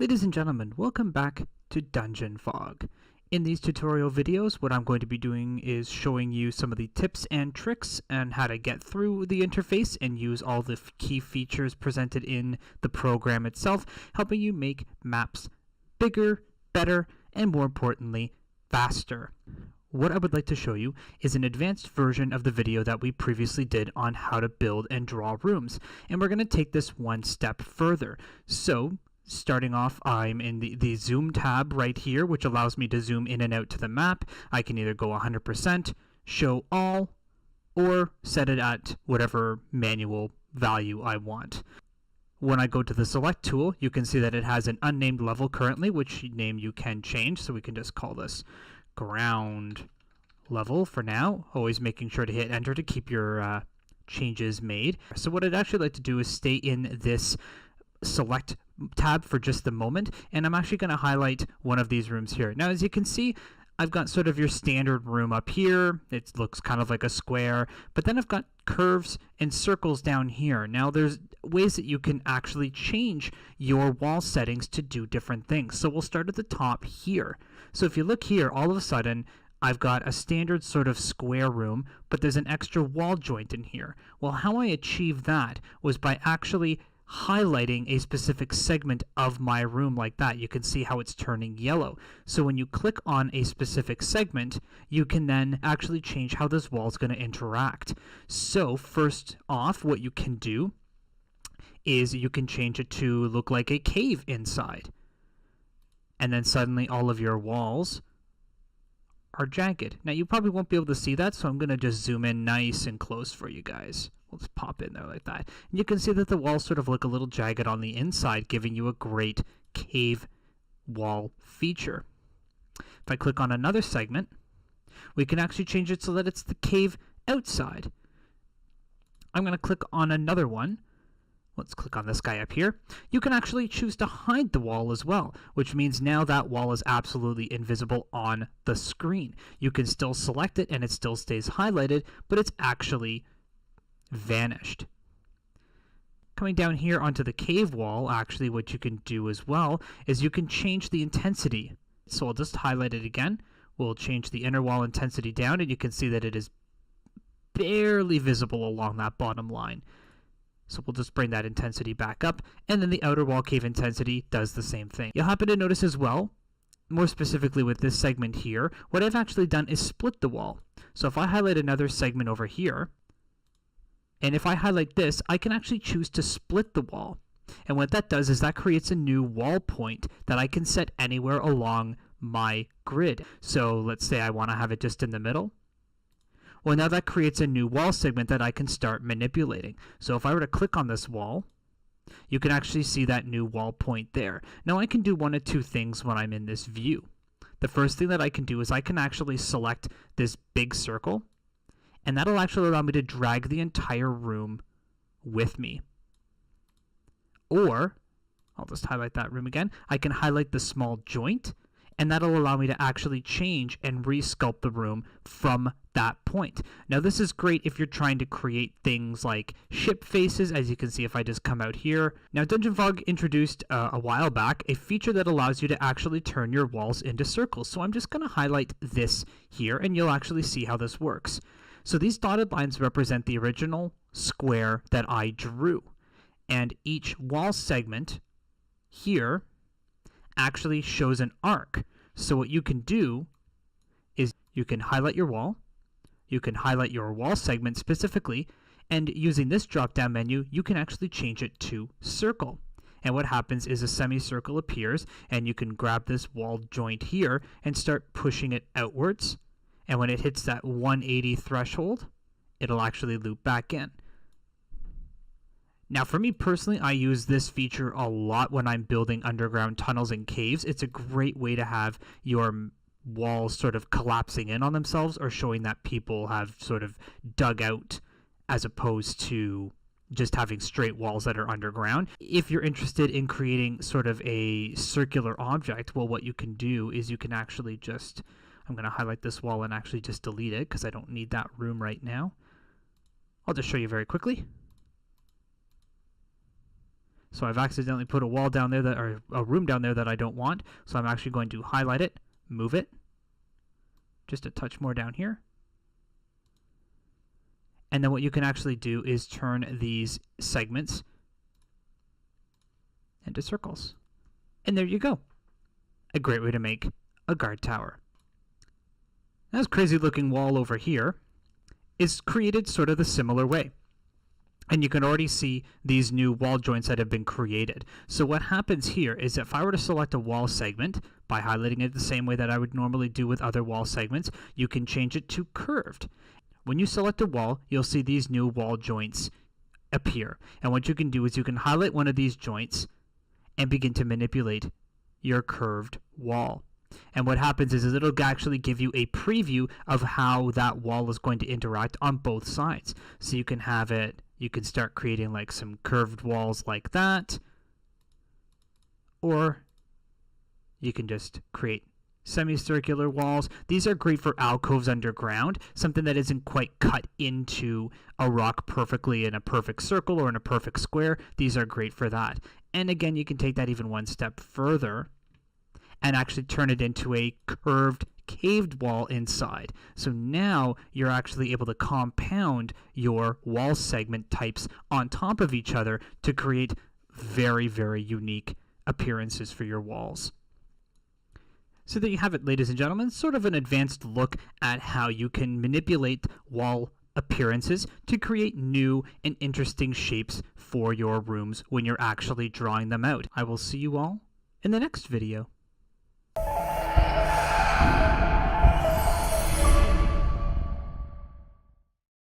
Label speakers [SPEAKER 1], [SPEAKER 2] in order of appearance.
[SPEAKER 1] Ladies and gentlemen, welcome back to Dungeon Fog. In these tutorial videos, what I'm going to be doing is showing you some of the tips and tricks on how to get through the interface and use all the key features presented in the program itself, helping you make maps bigger, better, and more importantly, faster. What I would like to show you is an advanced version of the video that we previously did on how to build and draw rooms, and we're going to take this one step further. So, starting off, I'm in the zoom tab right here, which allows me to zoom in and out to the map. I can either go 100%, show all, or set it at whatever manual value I want. When I go to the select tool, you can see that it has an unnamed level currently, which name you can change, so we can just call this ground level for now, always making sure to hit enter to keep your changes made. So what I'd actually like to do is stay in this select tab for just the moment, and I'm actually going to highlight one of these rooms here. Now, as you can see, I've got sort of your standard room up here. It looks kind of like a square, but then I've got curves and circles down here. Now, there's ways that you can actually change your wall settings to do different things. So we'll start at the top here. So if you look here, all of a sudden, I've got a standard sort of square room, but there's an extra wall joint in here. Well, how I achieved that was by actually highlighting a specific segment of my room like that. You can see how it's turning yellow. So when you click on a specific segment, you can then actually change how this wall is going to interact. So first off, what you can do is you can change it to look like a cave inside. And then suddenly all of your walls are jagged. Now you probably won't be able to see that, so I'm going to just zoom in nice and close for you guys. We'll just pop in there like that. And you can see that the walls sort of look a little jagged on the inside, giving you a great cave wall feature. If I click on another segment, we can actually change it so that it's the cave outside. I'm going to click on another one. Let's click on this guy up here. You can actually choose to hide the wall as well, which means now that wall is absolutely invisible on the screen. You can still select it and it still stays highlighted, but it's actually vanished. Coming down here onto the cave wall, actually what you can do as well is you can change the intensity. So I'll just highlight it again. We'll change the inner wall intensity down, and you can see that it is barely visible along that bottom line. So we'll just bring that intensity back up, and then the outer wall cave intensity does the same thing. You'll happen to notice as well, more specifically with this segment here, what I've actually done is split the wall. So if I highlight another segment over here, and if I highlight this, I can actually choose to split the wall. And what that does is that creates a new wall point that I can set anywhere along my grid. So let's say I want to have it just in the middle. Well, now that creates a new wall segment that I can start manipulating. So if I were to click on this wall, you can actually see that new wall point there. Now I can do one of two things when I'm in this view. The first thing that I can do is I can actually select this big circle, and that'll actually allow me to drag the entire room with me. Or, I'll just highlight that room again, I can highlight the small joint, and that'll allow me to actually change and resculpt the room from that point. Now this is great if you're trying to create things like ship faces, as you can see if I just come out here. Now Dungeon Fog introduced a while back a feature that allows you to actually turn your walls into circles. So I'm just going to highlight this here, and you'll actually see how this works. So these dotted lines represent the original square that I drew, and each wall segment here actually shows an arc. So what you can do is you can highlight your wall, you can highlight your wall segment specifically, and using this drop-down menu, you can actually change it to circle. And what happens is a semicircle appears, and you can grab this wall joint here and start pushing it outwards. And when it hits that 180 threshold, it'll actually loop back in. Now for me personally, I use this feature a lot when I'm building underground tunnels and caves. It's a great way to have your walls sort of collapsing in on themselves, or showing that people have sort of dug out, as opposed to just having straight walls that are underground. If you're interested in creating sort of a circular object, well, what you can do is you can actually just, I'm going to highlight this wall and actually just delete it because I don't need that room right now. I'll just show you very quickly. So I've accidentally put a wall down there or a room down there that I don't want. So I'm actually going to highlight it, move it, just a touch more down here. And then what you can actually do is turn these segments into circles. And there you go. A great way to make a guard tower. Now, this crazy looking wall over here is created sort of the similar way. And you can already see these new wall joints that have been created. So what happens here is if I were to select a wall segment by highlighting it the same way that I would normally do with other wall segments, you can change it to curved. When you select a wall, you'll see these new wall joints appear. And what you can do is you can highlight one of these joints and begin to manipulate your curved wall. And what happens is it'll actually give you a preview of how that wall is going to interact on both sides. So you can have it, you can start creating like some curved walls like that, or you can just create semicircular walls. These are great for alcoves underground, something that isn't quite cut into a rock perfectly in a perfect circle or in a perfect square. These are great for that. And again, you can take that even one step further and actually turn it into a curved caved wall inside. So now you're actually able to compound your wall segment types on top of each other to create very, very unique appearances for your walls. So there you have it, ladies and gentlemen, sort of an advanced look at how you can manipulate wall appearances to create new and interesting shapes for your rooms when you're actually drawing them out. I will see you all in the next video.